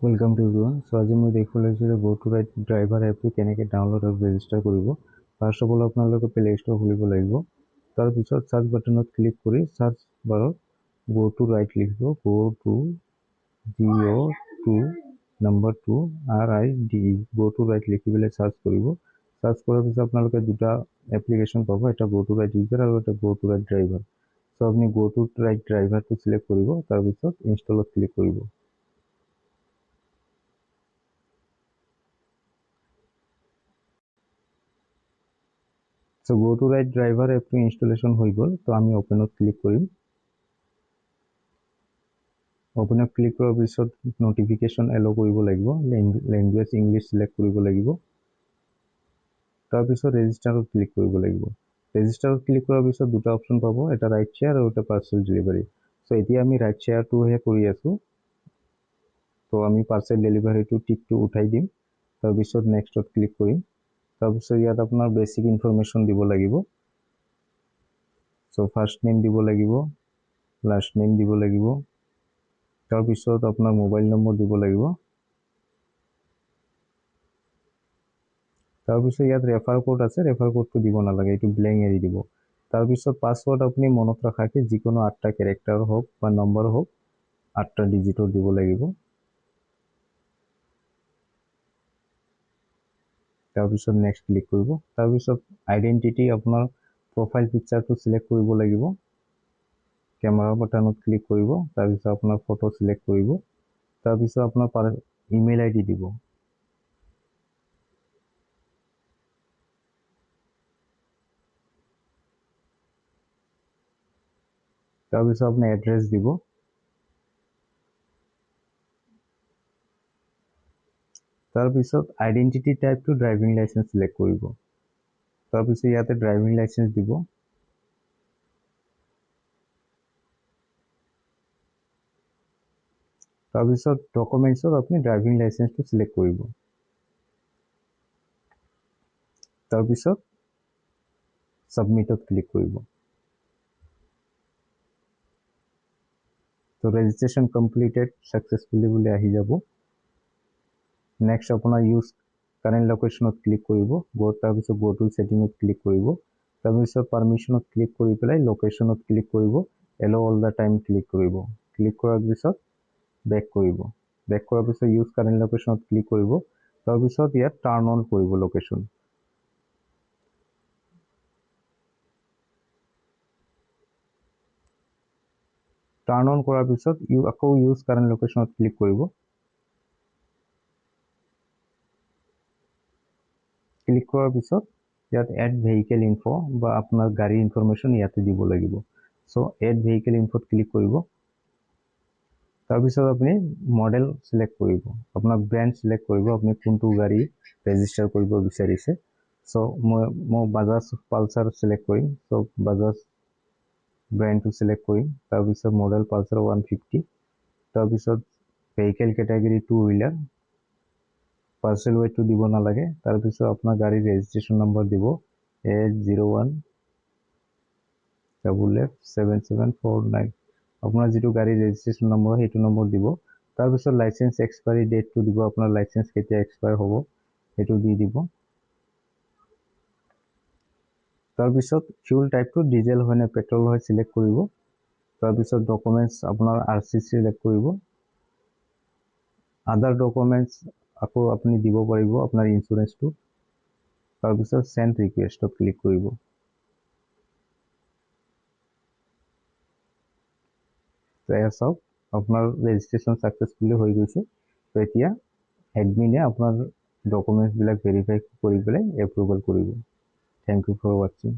Welcome to everyone. So আজি মই দেখিবলৈ লৈছোঁ যে Go to Ride ড্ৰাইভাৰ এপটো কেনেকৈ ডাউনলোড আৰু ৰেজিষ্টাৰ কৰিব। ফাৰ্ষ্ট অফ অল আপোনালোকে প্লে ষ্ট'ৰ খুলিব লাগিব। তাৰপিছত চাৰ্চ বাটনত ক্লিক কৰি চাৰ্চ বাৰত Go to Ride লিখিব। Go to number 2 RIDE Go to Ride লিখি পেলাই চাৰ্চ কৰিব। চাৰ্চ কৰাৰ পিছত আপোনালোকে দুটা এপ্লিকেশ্যন পাব, এটা Go to Ride ইউজাৰ আৰু এটা Go to Ride ড্ৰাইভাৰ। চ' আপুনি Go to Ride ড্ৰাইভাৰটো চিলেক্ট কৰিব, তাৰপিছত ইনষ্টলত ক্লিক কৰিব। So Go to Ride driver এপটো ইনষ্টলেশ্যন হৈ গ'ল, তো আমি অপেনত ক্লিক কৰিম। অপেনত ক্লিক কৰাৰ পিছত নটিফিকেশ্যন এলো কৰিব লাগিব, লেংগুৱেজ ইংলিছ চিলেক্ট কৰিব লাগিব। তাৰপিছত ৰেজিষ্টাৰত ক্লিক কৰিব লাগিব। ৰেজিষ্টাৰত ক্লিক কৰাৰ পিছত দুটা অপশ্যন পাব, এটা ৰাইড শ্বেয়াৰ আৰু এটা পাৰ্চেল ডেলিভাৰী। চ' এতিয়া আমি ৰাইড শ্বেয়াৰটোহে কৰি আছোঁ, তো আমি পাৰ্চেল ডেলিভাৰীটো টিকটো উঠাই দিম। তাৰপিছত নেক্সটত ক্লিক কৰিম। তাৰপিছত ইয়াত আপোনাৰ বেছিক ইনফৰমেশ্যন দিব লাগিব। চ' ফাৰ্ষ্ট নেম দিব লাগিব, লাষ্ট নেম দিব লাগিব, তাৰপিছত আপোনাৰ মোবাইল নম্বৰ দিব লাগিব। তাৰপিছত ইয়াত ৰেফাৰ কোড আছে, ৰেফাৰ কোডটো দিব নালাগে, এইটো ব্লেংক এৰি দিব। তাৰপিছত পাছৱৰ্ড আপুনি মনত ৰখাকৈ যিকোনো 8টা কেৰেক্টাৰ হওক বা নম্বৰ হওক 8টা ডিজিটৰ দিব লাগিব। তাৰপিছত নেক্সট ক্লিক কৰিব। তাৰপিছত আইডেণ্টিটি আপোনাৰ প্ৰফাইল পিকচাৰটো চিলেক্ট কৰিব লাগিব। কেমেৰা বাটনত ক্লিক কৰিব, তাৰপিছত আপোনাৰ ফটো চিলেক্ট কৰিব, তাৰপিছত আপোনাৰ ইমেইল আইডি দিব। তাৰপিছত আপোনাৰ এড্ৰেছ দিব। তাৰপিছত আইডেণ্টিটি টাইপটো ড্ৰাইভিং লাইচেঞ্চ চিলেক্ট কৰিব। তাৰপিছত ইয়াতে ড্ৰাইভিং লাইচেঞ্চ দিব। তাৰপিছত ডকুমেণ্টছত আপুনি ড্ৰাইভিং লাইচেঞ্চটো চিলেক্ট কৰিব। তাৰপিছত ছাবমিটত ক্লিক কৰিব। তো ৰেজিষ্ট্ৰেশ্যন কমপ্লিটেড ছাকচেছফুলি বুলি আহি যাব। নেক্সট আপোনাৰ ইউজ কাৰেণ্ট লোকেশ্যনত ক্লিক কৰিব, তাৰপিছত গো টু ছেটিঙত ক্লিক কৰিব, তাৰপিছত পাৰ্মিশ্যনত ক্লিক কৰি পেলাই লোকেশ্যনত ক্লিক কৰিব, এলো অল দ্য টাইম ক্লিক কৰিব। ক্লিক কৰাৰ পিছত বেক কৰিব। বেক কৰাৰ পিছত ইউজ কাৰেণ্ট লোকেশ্যনত ক্লিক কৰিব, তাৰপিছত ইয়াত টাৰ্ণ অন কৰিব লোকেশ্যন। টাৰ্ণ অন কৰাৰ পিছত আকৌ ইউজ কাৰেণ্ট লোকেশ্যনত ক্লিক কৰিব। ক্লিক কৰাৰ পিছত ইয়াত এড ভেহিকেল ইনফো বা আপোনাৰ গাড়ীৰ ইনফৰমেশ্যন ইয়াতে দিব লাগিব। চ' এড ভেহিকেল ইনফোত ক্লিক কৰিব। তাৰপিছত আপুনি মডেল চিলেক্ট কৰিব, আপোনাৰ ব্ৰেণ্ড চিলেক্ট কৰিব, আপুনি কোনটো গাড়ী ৰেজিষ্টাৰ কৰিব বিচাৰিছে। চ' মই বাজাজ পালচাৰ চিলেক্ট কৰিম। চ' বাজাজ ব্ৰেণ্ডটো চিলেক্ট কৰিম। তাৰপিছত মডেল পালচাৰ 150। তাৰপিছত ভেহিকেল কেটেগৰী 2 হুইলাৰ, পাৰ্চেল ৱেটটো দিব নালাগে। তাৰপিছত আপোনাৰ গাড়ীৰ ৰেজিষ্ট্ৰেশ্যন নম্বৰ দিব, H01FF7749। আপোনাৰ যিটো গাড়ীৰ ৰেজিষ্ট্ৰেশ্যন নম্বৰ সেইটো নম্বৰ দিব। তাৰপিছত লাইচেঞ্চ এক্সপায়াৰী ডেটটো দিব, আপোনাৰ লাইচেঞ্চ কেতিয়া এক্সপায়াৰ হ'ব সেইটো দি দিব। তাৰপিছত ফিউল টাইপটো ডিজেল হয় নে পেট্ৰল হয় চিলেক্ট কৰিব। তাৰপিছত ডকুমেণ্টছ আপোনাৰ RC চিলেক্ট কৰিব। আদাৰ ডকুমেণ্টছ আকৌ আপুনি দিব পাৰিব আপোনাৰ ইঞ্চুৰেঞ্চটো। তাৰপিছত চেণ্ড ৰিকুৱেষ্টত ক্লিক কৰিব। এয়া চাওক আপোনাৰ ৰেজিষ্ট্ৰেশ্যন ছাকচেছফুলি হৈ গৈছে। তো এতিয়া এডমিনে আপোনাৰ ডকুমেণ্টছবিলাক ভেৰিফাই কৰি পেলাই এপ্ৰুভেল কৰিব। থেংক ইউ ফৰ ৱাচিং।